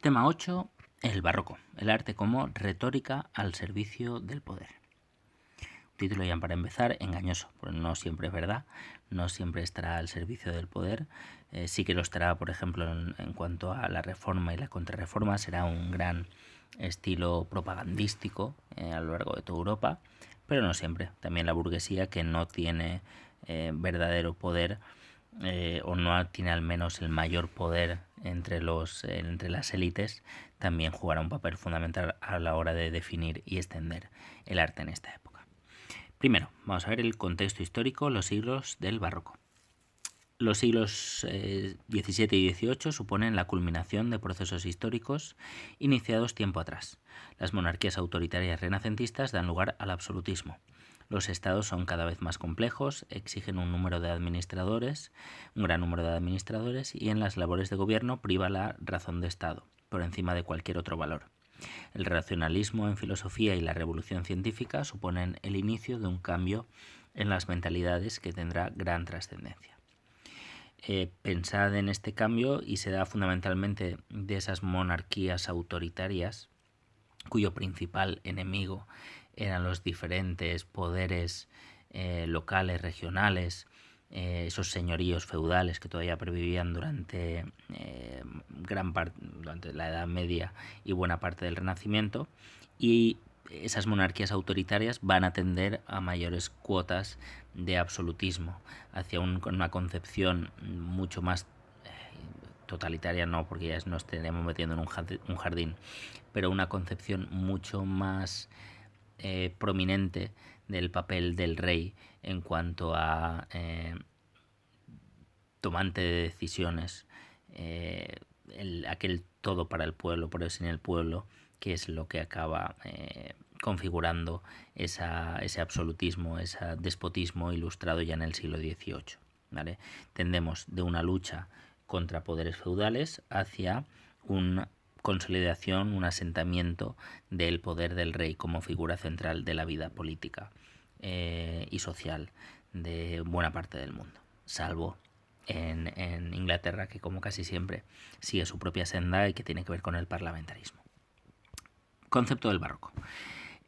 Tema 8. El barroco. El arte como retórica al servicio del poder. Título ya para empezar, engañoso, porque no siempre es verdad, no siempre estará al servicio del poder. Sí que lo estará, por ejemplo, en cuanto a la reforma y la contrarreforma, será un gran estilo propagandístico a lo largo de toda Europa, pero no siempre. También la burguesía, que no tiene verdadero poder, o no tiene al menos el mayor poder entre las élites, también jugará un papel fundamental a la hora de definir y extender el arte en esta época. Primero, vamos a ver el contexto histórico, los siglos del barroco. Los siglos XVII y XVIII suponen la culminación de procesos históricos iniciados tiempo atrás. Las monarquías autoritarias renacentistas dan lugar al absolutismo. Los estados son cada vez más complejos, exigen un gran número de administradores, y en las labores de gobierno priva la razón de Estado, por encima de cualquier otro valor. El racionalismo en filosofía y la revolución científica suponen el inicio de un cambio en las mentalidades que tendrá gran trascendencia. Pensad en este cambio y se da fundamentalmente de esas monarquías autoritarias cuyo principal enemigo eran los diferentes poderes locales, regionales, esos señoríos feudales que todavía pervivían durante durante la Edad Media y buena parte del Renacimiento, y esas monarquías autoritarias van a tender a mayores cuotas de absolutismo, hacia una concepción mucho más totalitaria, no, porque ya nos estaríamos metiendo en un jardín, pero una concepción mucho más prominente del papel del rey en cuanto a tomante de decisiones, aquel todo para el pueblo, por eso sin el pueblo, que es lo que acaba configurando ese absolutismo, ese despotismo ilustrado ya en el siglo XVIII. ¿Vale? Tendemos de una lucha contra poderes feudales hacia una consolidación, un asentamiento del poder del rey como figura central de la vida política y social de buena parte del mundo, salvo en Inglaterra, que como casi siempre sigue su propia senda y que tiene que ver con el parlamentarismo. Concepto del barroco.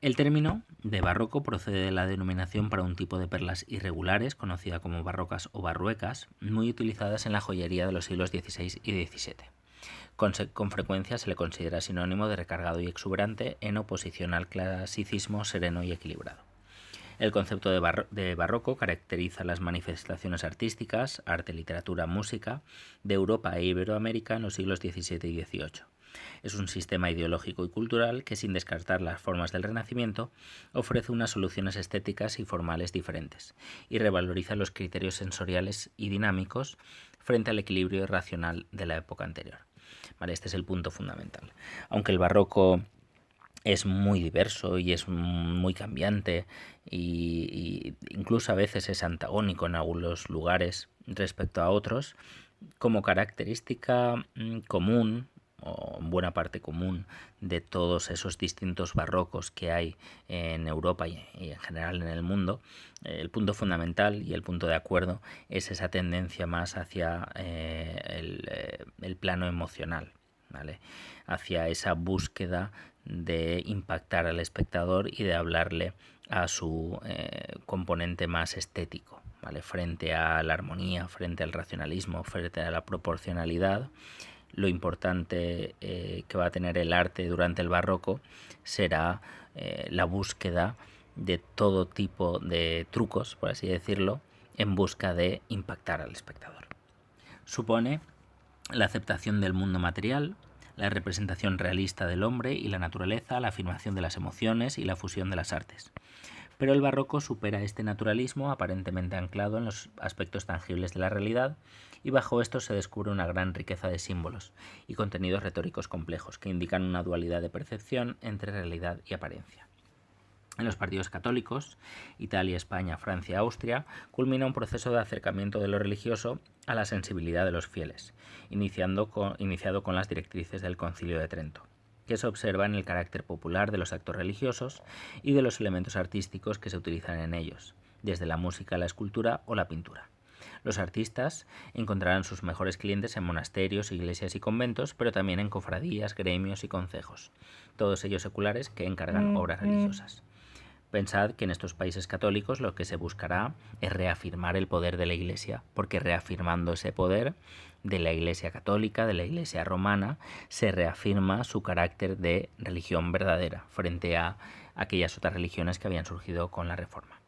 El término de barroco procede de la denominación para un tipo de perlas irregulares, conocida como barrocas o barruecas, muy utilizadas en la joyería de los siglos XVI y XVII. Con frecuencia se le considera sinónimo de recargado y exuberante, en oposición al clasicismo sereno y equilibrado. El concepto de barroco caracteriza las manifestaciones artísticas, arte, literatura, música, de Europa e Iberoamérica en los siglos XVII y XVIII. Es un sistema ideológico y cultural que, sin descartar las formas del Renacimiento, ofrece unas soluciones estéticas y formales diferentes y revaloriza los criterios sensoriales y dinámicos frente al equilibrio racional de la época anterior. Vale, este es el punto fundamental. Aunque el barroco es muy diverso y es muy cambiante y incluso a veces es antagónico en algunos lugares respecto a otros, como característica común, o en buena parte común, de todos esos distintos barrocos que hay en Europa y en general en el mundo, el punto fundamental y el punto de acuerdo es esa tendencia más hacia el plano emocional, ¿vale? Hacia esa búsqueda de impactar al espectador y de hablarle a su componente más estético, ¿vale? Frente a la armonía, frente al racionalismo, frente a la proporcionalidad. Lo importante que va a tener el arte durante el barroco será la búsqueda de todo tipo de trucos, por así decirlo, en busca de impactar al espectador. Supone la aceptación del mundo material, la representación realista del hombre y la naturaleza, la afirmación de las emociones y la fusión de las artes. Pero el barroco supera este naturalismo aparentemente anclado en los aspectos tangibles de la realidad, y bajo esto se descubre una gran riqueza de símbolos y contenidos retóricos complejos que indican una dualidad de percepción entre realidad y apariencia. En los partidos católicos, Italia, España, Francia, Austria, culmina un proceso de acercamiento de lo religioso a la sensibilidad de los fieles, iniciado con las directrices del Concilio de Trento, que se observa en el carácter popular de los actos religiosos y de los elementos artísticos que se utilizan en ellos, desde la música, la escultura o la pintura. Los artistas encontrarán sus mejores clientes en monasterios, iglesias y conventos, pero también en cofradías, gremios y concejos, todos ellos seculares que encargan obras religiosas. Pensad que en estos países católicos lo que se buscará es reafirmar el poder de la Iglesia, porque reafirmando ese poder de la Iglesia católica, de la Iglesia romana, se reafirma su carácter de religión verdadera frente a aquellas otras religiones que habían surgido con la Reforma.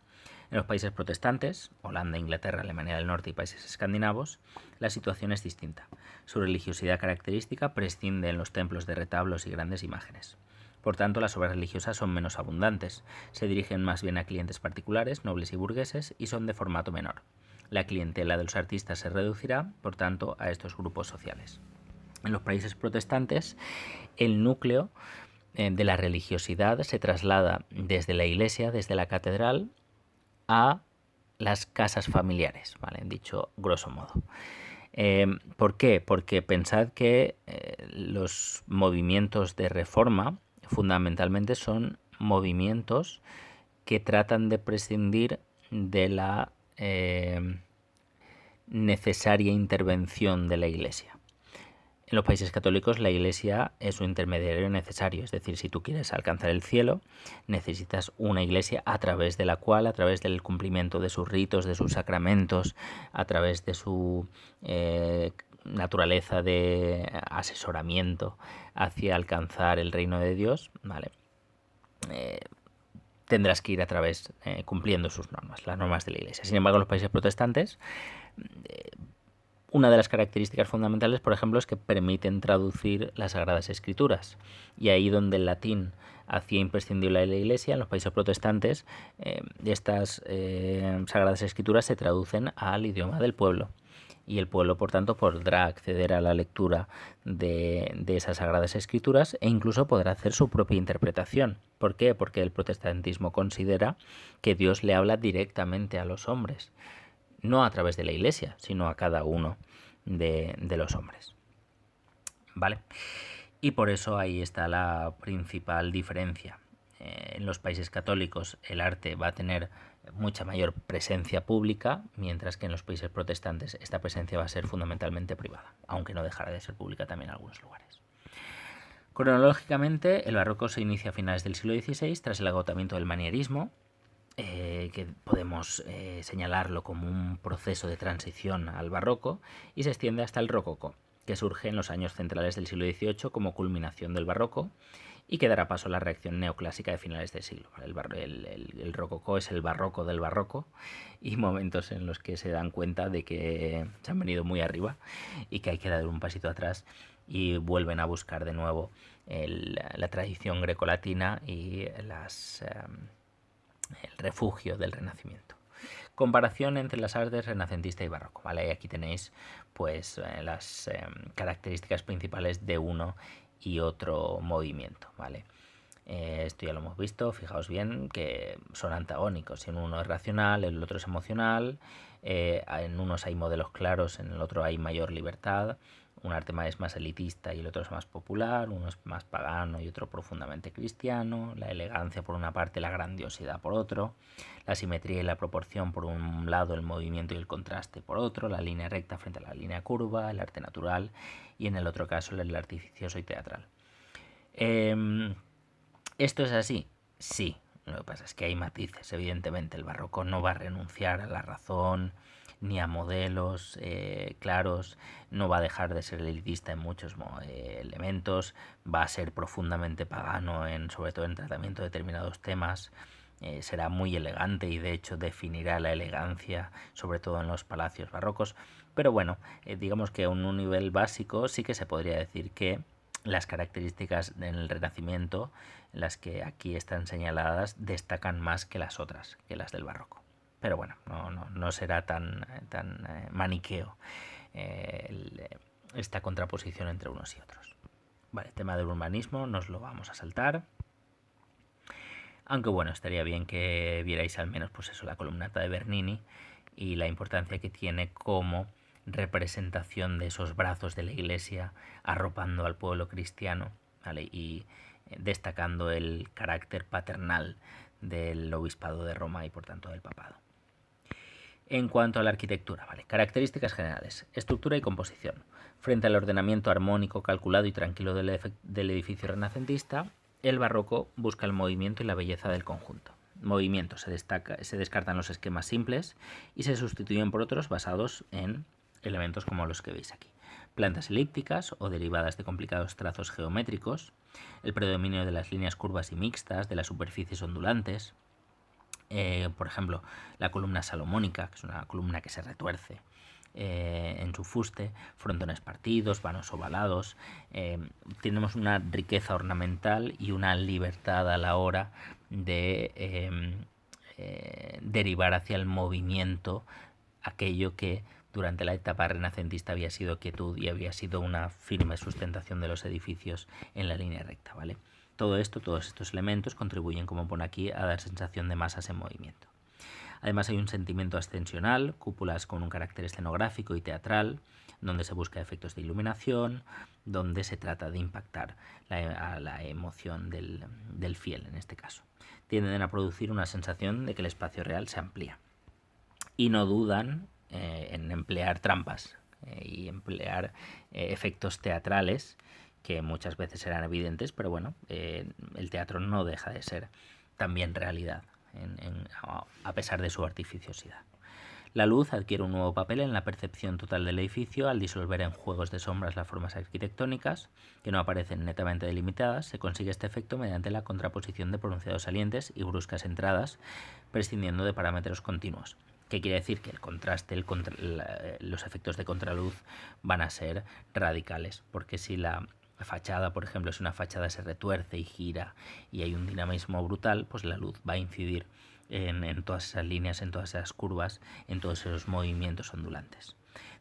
En los países protestantes, Holanda, Inglaterra, Alemania del Norte y países escandinavos, la situación es distinta. Su religiosidad característica prescinde en los templos de retablos y grandes imágenes. Por tanto, las obras religiosas son menos abundantes, se dirigen más bien a clientes particulares, nobles y burgueses, y son de formato menor. La clientela de los artistas se reducirá, por tanto, a estos grupos sociales. En los países protestantes, el núcleo de la religiosidad se traslada desde la iglesia, desde la catedral, a las casas familiares, ¿vale? Dicho grosso modo. ¿Por qué? Porque pensad que los movimientos de reforma fundamentalmente son movimientos que tratan de prescindir de la necesaria intervención de la Iglesia. En los países católicos la Iglesia es un intermediario necesario, es decir, si tú quieres alcanzar el cielo, necesitas una Iglesia a través de la cual, a través del cumplimiento de sus ritos, de sus sacramentos, a través de su naturaleza de asesoramiento hacia alcanzar el reino de Dios, ¿vale? Tendrás que ir a través, cumpliendo sus normas, las normas de la Iglesia. Sin embargo, en los países protestantes, una de las características fundamentales, por ejemplo, es que permiten traducir las Sagradas Escrituras. Y ahí donde el latín hacía imprescindible a la Iglesia, en los países protestantes, estas Sagradas Escrituras se traducen al idioma del pueblo. Y el pueblo, por tanto, podrá acceder a la lectura de esas Sagradas Escrituras e incluso podrá hacer su propia interpretación. ¿Por qué? Porque el protestantismo considera que Dios le habla directamente a los hombres, no a través de la Iglesia, sino a cada uno de los hombres. ¿Vale? Y por eso ahí está la principal diferencia. En los países católicos el arte va a tener mucha mayor presencia pública, mientras que en los países protestantes esta presencia va a ser fundamentalmente privada, aunque no dejará de ser pública también en algunos lugares. Cronológicamente, el barroco se inicia a finales del siglo XVI tras el agotamiento del manierismo, que podemos señalarlo como un proceso de transición al barroco, y se extiende hasta el rococó, que surge en los años centrales del siglo XVIII como culminación del barroco y que dará paso a la reacción neoclásica de finales del siglo. El rococó es el barroco del barroco y momentos en los que se dan cuenta de que se han venido muy arriba y que hay que dar un pasito atrás y vuelven a buscar de nuevo la tradición grecolatina y el refugio del Renacimiento. Comparación entre las artes renacentista y barroco, ¿vale? Y aquí tenéis pues las características principales de uno y otro movimiento, ¿vale? Esto ya lo hemos visto, fijaos bien que son antagónicos, en uno es racional, en el otro es emocional, en unos hay modelos claros, en el otro hay mayor libertad, un arte es más elitista y el otro es más popular, uno es más pagano y otro profundamente cristiano, la elegancia por una parte, la grandiosidad por otro, la simetría y la proporción por un lado, el movimiento y el contraste por otro, la línea recta frente a la línea curva, el arte natural y en el otro caso el artificioso y teatral. ¿Esto es así? Sí. Lo que pasa es que hay matices, evidentemente. El barroco no va a renunciar a la razón ni a modelos claros, no va a dejar de ser elitista en muchos elementos, va a ser profundamente pagano, sobre todo en tratamiento de determinados temas. Será muy elegante y de hecho definirá la elegancia, sobre todo en los palacios barrocos. Pero bueno, digamos que a un nivel básico sí que se podría decir que las características del Renacimiento, las que aquí están señaladas, destacan más que las otras, que las del barroco. Pero bueno, no será tan maniqueo esta contraposición entre unos y otros. Vale, tema del urbanismo nos lo vamos a saltar. Aunque bueno, estaría bien que vierais al menos pues eso, la columnata de Bernini y la importancia que tiene como representación de esos brazos de la Iglesia arropando al pueblo cristiano, ¿vale? Y destacando el carácter paternal del obispado de Roma y por tanto del papado. En cuanto a la arquitectura, ¿vale? Características generales, estructura y composición. Frente al ordenamiento armónico, calculado y tranquilo del edificio renacentista, el barroco busca el movimiento y la belleza del conjunto. Movimiento, se descartan los esquemas simples y se sustituyen por otros basados en elementos como los que veis aquí. Plantas elípticas o derivadas de complicados trazos geométricos, el predominio de las líneas curvas y mixtas, de las superficies ondulantes, por ejemplo, la columna salomónica, que es una columna que se retuerce en su fuste, frontones partidos, vanos ovalados. Tenemos una riqueza ornamental y una libertad a la hora de derivar hacia el movimiento aquello que durante la etapa renacentista había sido quietud y había sido una firme sustentación de los edificios en la línea recta, ¿vale? Todo esto, todos estos elementos contribuyen, como pone aquí, a dar sensación de masas en movimiento. Además hay un sentimiento ascensional, cúpulas con un carácter escenográfico y teatral, donde se busca efectos de iluminación, donde se trata de impactar a la emoción del fiel en este caso. Tienden a producir una sensación de que el espacio real se amplía. Y no dudan en emplear trampas y emplear efectos teatrales que muchas veces serán evidentes, pero bueno, el teatro no deja de ser también realidad, a pesar de su artificiosidad. La luz adquiere un nuevo papel en la percepción total del edificio al disolver en juegos de sombras las formas arquitectónicas, que no aparecen netamente delimitadas. Se consigue este efecto mediante la contraposición de pronunciados salientes y bruscas entradas, prescindiendo de parámetros continuos. ¿Qué quiere decir? Que el contraste, los efectos de contraluz van a ser radicales, porque si la fachada, por ejemplo, si una fachada se retuerce y gira y hay un dinamismo brutal, pues la luz va a incidir en todas esas líneas, en todas esas curvas, en todos esos movimientos ondulantes.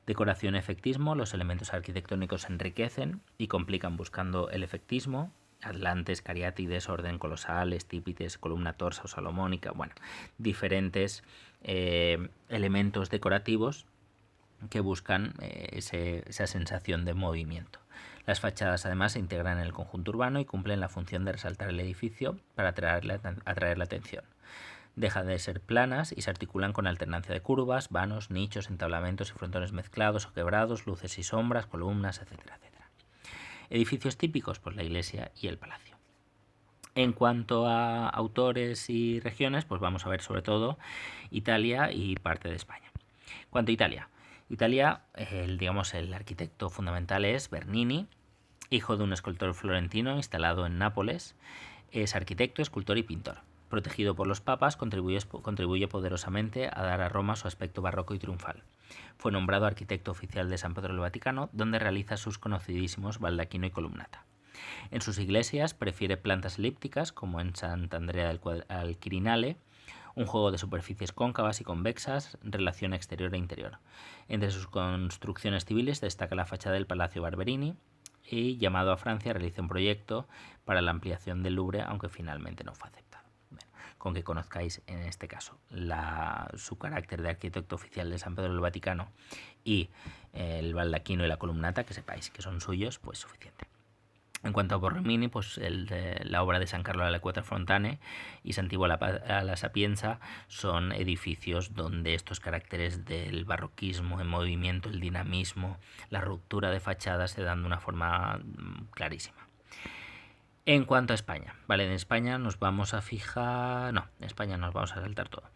Decoración y efectismo, los elementos arquitectónicos se enriquecen y complican buscando el efectismo. Atlantes, cariátides, orden colosal, estípites, columna torsa o salomónica, bueno, diferentes elementos decorativos que buscan esa sensación de movimiento. Las fachadas además se integran en el conjunto urbano y cumplen la función de resaltar el edificio para atraer la atención. Dejan de ser planas y se articulan con alternancia de curvas, vanos, nichos, entablamentos y frontones mezclados o quebrados, luces y sombras, columnas, etcétera, etcétera. Edificios típicos, pues la iglesia y el palacio. En cuanto a autores y regiones, pues vamos a ver sobre todo Italia y parte de España. En cuanto a Italia, el arquitecto fundamental es Bernini, hijo de un escultor florentino instalado en Nápoles. Es arquitecto, escultor y pintor. Protegido por los papas, contribuye poderosamente a dar a Roma su aspecto barroco y triunfal. Fue nombrado arquitecto oficial de San Pedro del Vaticano, donde realiza sus conocidísimos baldaquino y columnata. En sus iglesias prefiere plantas elípticas, como en Sant'Andrea al Quirinale, un juego de superficies cóncavas y convexas, relación exterior e interior. Entre sus construcciones civiles destaca la fachada del Palacio Barberini y, llamado a Francia, realiza un proyecto para la ampliación del Louvre, aunque finalmente no fue aceptado. Bueno, con que conozcáis en este caso su carácter de arquitecto oficial de San Pedro del Vaticano y el baldaquino y la columnata, que sepáis que son suyos, pues suficiente. En cuanto a Borromini, pues la obra de San Carlo alle Quattro Fontane y Santiago a la Sapienza son edificios donde estos caracteres del barroquismo en movimiento, el dinamismo, la ruptura de fachadas se dan de una forma clarísima. En cuanto a España, vale, en España nos vamos a fijar... No, en España nos vamos a saltar todo.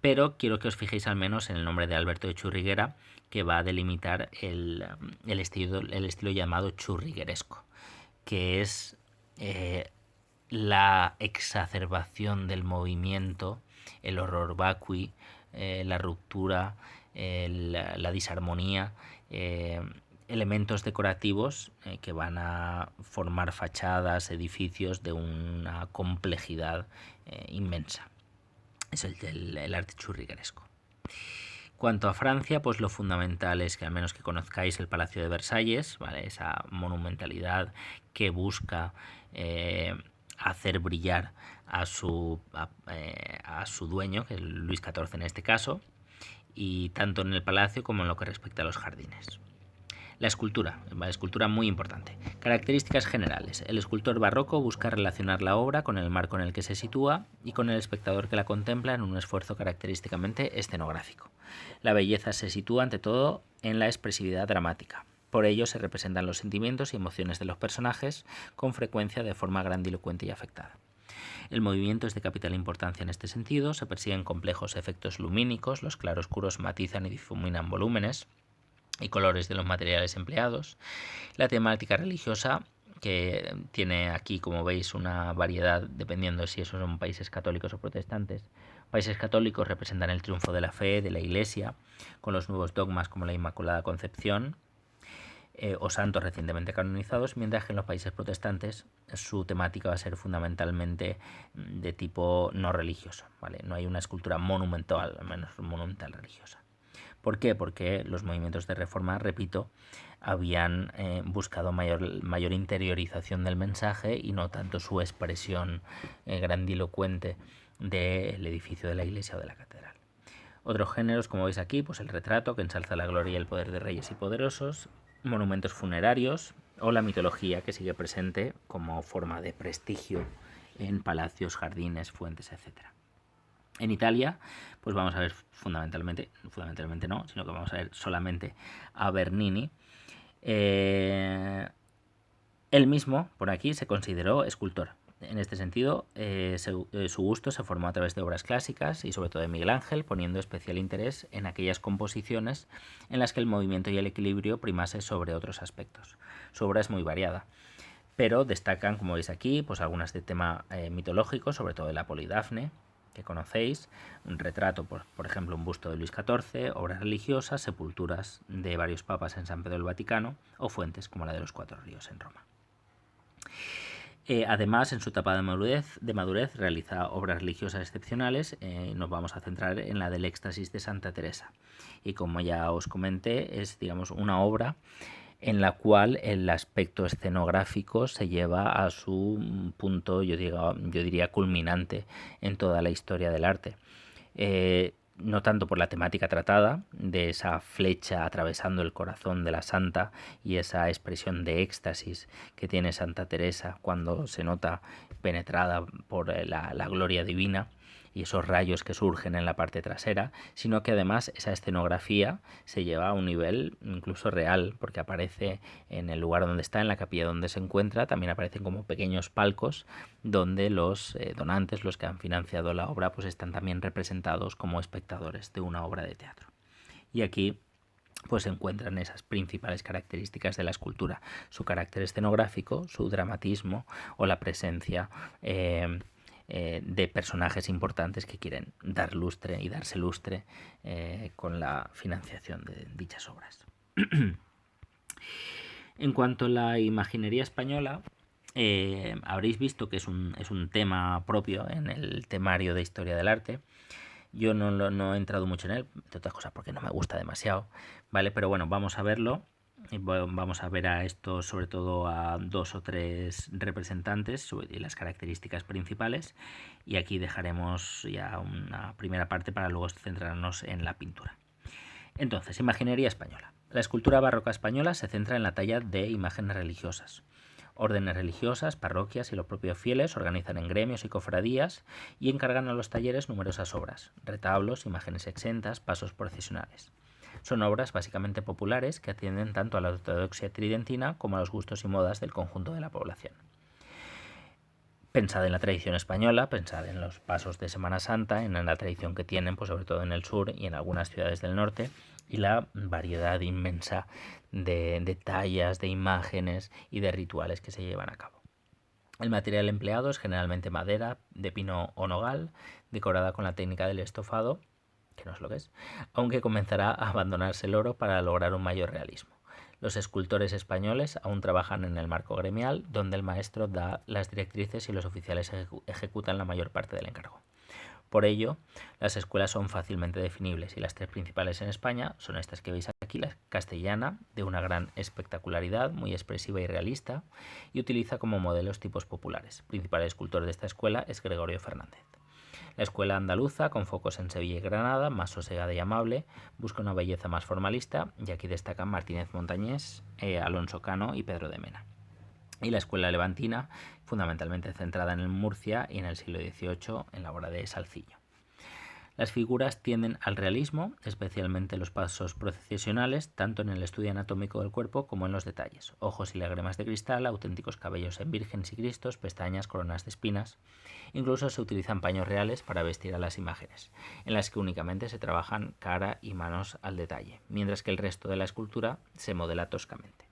Pero quiero que os fijéis al menos en el nombre de Alberto de Churriguera, que va a delimitar el estilo llamado churrigueresco, que es la exacerbación del movimiento, el horror vacui, la ruptura, la disarmonía, elementos decorativos que van a formar fachadas, edificios de una complejidad inmensa. Es el arte churrigueresco. Cuanto a Francia, pues lo fundamental es que al menos que conozcáis el Palacio de Versalles, ¿vale? Esa monumentalidad que busca hacer brillar a su dueño, que es Luis XIV en este caso, y tanto en el palacio como en lo que respecta a los jardines. La escultura muy importante. Características generales. El escultor barroco busca relacionar la obra con el marco en el que se sitúa y con el espectador que la contempla en un esfuerzo característicamente escenográfico. La belleza se sitúa ante todo en la expresividad dramática. Por ello se representan los sentimientos y emociones de los personajes, con frecuencia de forma grandilocuente y afectada. El movimiento es de capital importancia en este sentido, se persiguen complejos efectos lumínicos, los claroscuros matizan y difuminan volúmenes y colores de los materiales empleados. La temática religiosa, que tiene aquí, como veis, una variedad dependiendo de si esos son países católicos o protestantes. Países católicos representan el triunfo de la fe, de la Iglesia, con los nuevos dogmas como la Inmaculada Concepción, o santos recientemente canonizados, mientras que en los países protestantes su temática va a ser fundamentalmente de tipo no religioso, ¿vale? No hay una escultura monumental, al menos monumental religiosa. ¿Por qué? Porque los movimientos de reforma, repito, habían buscado mayor interiorización del mensaje y no tanto su expresión grandilocuente del edificio de la iglesia o de la catedral. Otros géneros, como veis aquí, pues el retrato, que ensalza la gloria y el poder de reyes y poderosos, monumentos funerarios o la mitología, que sigue presente como forma de prestigio en palacios, jardines, fuentes, etc. En Italia, pues vamos a ver fundamentalmente no, sino que vamos a ver solamente a Bernini. Él mismo, por aquí, se consideró escultor. En este sentido, su gusto se formó a través de obras clásicas y sobre todo de Miguel Ángel, poniendo especial interés en aquellas composiciones en las que el movimiento y el equilibrio primase sobre otros aspectos. Su obra es muy variada, pero destacan, como veis aquí, pues algunas de tema mitológico, sobre todo de la Polidafne, que conocéis, un retrato, por ejemplo, un busto de Luis XIV, obras religiosas, sepulturas de varios papas en San Pedro del Vaticano o fuentes como la de los Cuatro Ríos en Roma. Además, en su etapa de madurez realiza obras religiosas excepcionales. Nos vamos a centrar en la del Éxtasis de Santa Teresa. Y como ya os comenté, es, digamos, una obra en la cual el aspecto escenográfico se lleva a su punto, yo diría, culminante en toda la historia del arte. No tanto por la temática tratada, de esa flecha atravesando el corazón de la santa y esa expresión de éxtasis que tiene Santa Teresa cuando se nota penetrada por la gloria divina y esos rayos que surgen en la parte trasera, sino que además esa escenografía se lleva a un nivel incluso real, porque aparece en el lugar donde está, en la capilla donde se encuentra, también aparecen como pequeños palcos donde los donantes, los que han financiado la obra, pues están también representados como espectadores de una obra de teatro. Y aquí pues se encuentran esas principales características de la escultura, su carácter escenográfico, su dramatismo o la presencia de personajes importantes que quieren dar lustre y darse lustre con la financiación de dichas obras. En cuanto a la imaginería española, habréis visto que es un tema propio en el temario de historia del arte. Yo no he entrado mucho en él, entre otras cosas porque no me gusta demasiado, ¿vale? Pero bueno, vamos a verlo. Vamos a ver a esto, sobre todo a 2 o 3 representantes y las características principales. Y aquí dejaremos ya una primera parte para luego centrarnos en la pintura. Entonces, imaginería española. La escultura barroca española se centra en la talla de imágenes religiosas. Órdenes religiosas, parroquias y los propios fieles organizan en gremios y cofradías y encargan a los talleres numerosas obras, retablos, imágenes exentas, pasos procesionales. Son obras básicamente populares que atienden tanto a la ortodoxia tridentina como a los gustos y modas del conjunto de la población. Pensad en la tradición española, pensad en los pasos de Semana Santa, en la tradición que tienen, pues sobre todo en el sur y en algunas ciudades del norte, y la variedad inmensa de tallas, de imágenes y de rituales que se llevan a cabo. El material empleado es generalmente madera de pino o nogal, decorada con la técnica del estofado, que no es lo que es, aunque comenzará a abandonarse el oro para lograr un mayor realismo. Los escultores españoles aún trabajan en el marco gremial, donde el maestro da las directrices y los oficiales ejecutan la mayor parte del encargo. Por ello, las escuelas son fácilmente definibles y las 3 principales en España son estas que veis aquí: la castellana, de una gran espectacularidad, muy expresiva y realista, y utiliza como modelos tipos populares. El principal escultor de esta escuela es Gregorio Fernández. La escuela andaluza, con focos en Sevilla y Granada, más sosegada y amable, busca una belleza más formalista, y aquí destacan Martínez Montañés, Alonso Cano y Pedro de Mena. Y la escuela levantina, fundamentalmente centrada en Murcia y en el siglo XVIII en la obra de Salzillo. Las figuras tienden al realismo, especialmente los pasos procesionales, tanto en el estudio anatómico del cuerpo como en los detalles. Ojos y lágrimas de cristal, auténticos cabellos en vírgenes y cristos, pestañas, coronas de espinas. Incluso se utilizan paños reales para vestir a las imágenes, en las que únicamente se trabajan cara y manos al detalle, mientras que el resto de la escultura se modela toscamente.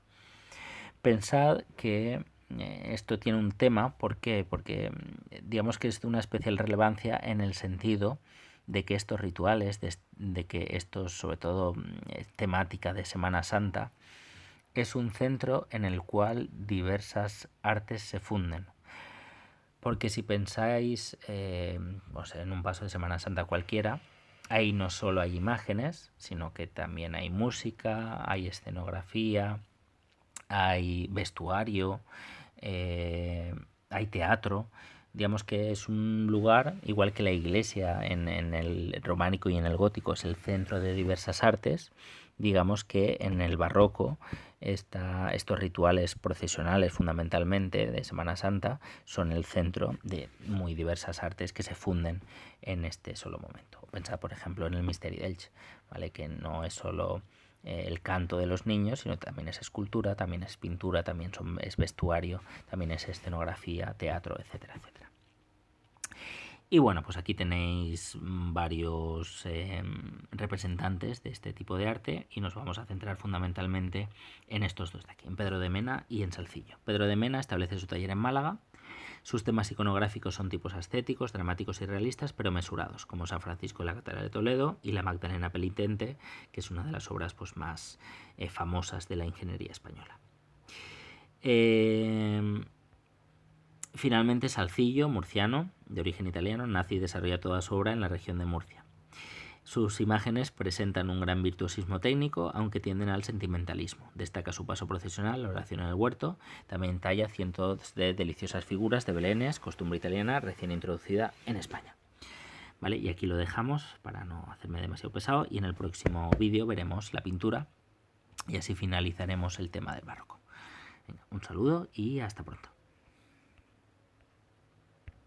Pensad que esto tiene un tema, ¿por qué? Porque digamos que es de una especial relevancia en el sentido de que estos rituales, de que esto, sobre todo temática de Semana Santa, es un centro en el cual diversas artes se funden. Porque si pensáis en un paso de Semana Santa cualquiera, ahí no solo hay imágenes, sino que también hay música, hay escenografía, hay vestuario, hay teatro. Digamos que es un lugar, igual que la iglesia en el románico y en el gótico, es el centro de diversas artes. Digamos que en el barroco estos rituales procesionales fundamentalmente de Semana Santa son el centro de muy diversas artes que se funden en este solo momento. Pensad, por ejemplo, en el Misteri d'Elx, ¿vale? Que no es solo el canto de los niños, sino también es escultura, también es pintura, también es vestuario, también es escenografía, teatro, etcétera, etcétera. Y bueno, pues aquí tenéis varios representantes de este tipo de arte y nos vamos a centrar fundamentalmente en estos dos de aquí, en Pedro de Mena y en Salzillo. Pedro de Mena establece su taller en Málaga. Sus temas iconográficos son tipos ascéticos, dramáticos y realistas, pero mesurados, como San Francisco de la Catedral de Toledo y la Magdalena Penitente, que es una de las obras pues, más famosas de la ingeniería española. Finalmente, Salzillo, murciano, de origen italiano, nace y desarrolla toda su obra en la región de Murcia. Sus imágenes presentan un gran virtuosismo técnico, aunque tienden al sentimentalismo. Destaca su paso procesional, la oración en el huerto. También talla cientos de deliciosas figuras de belenes, costumbre italiana recién introducida en España. ¿Vale? Y aquí lo dejamos para no hacerme demasiado pesado. Y en el próximo vídeo veremos la pintura y así finalizaremos el tema del barroco. Venga, un saludo y hasta pronto.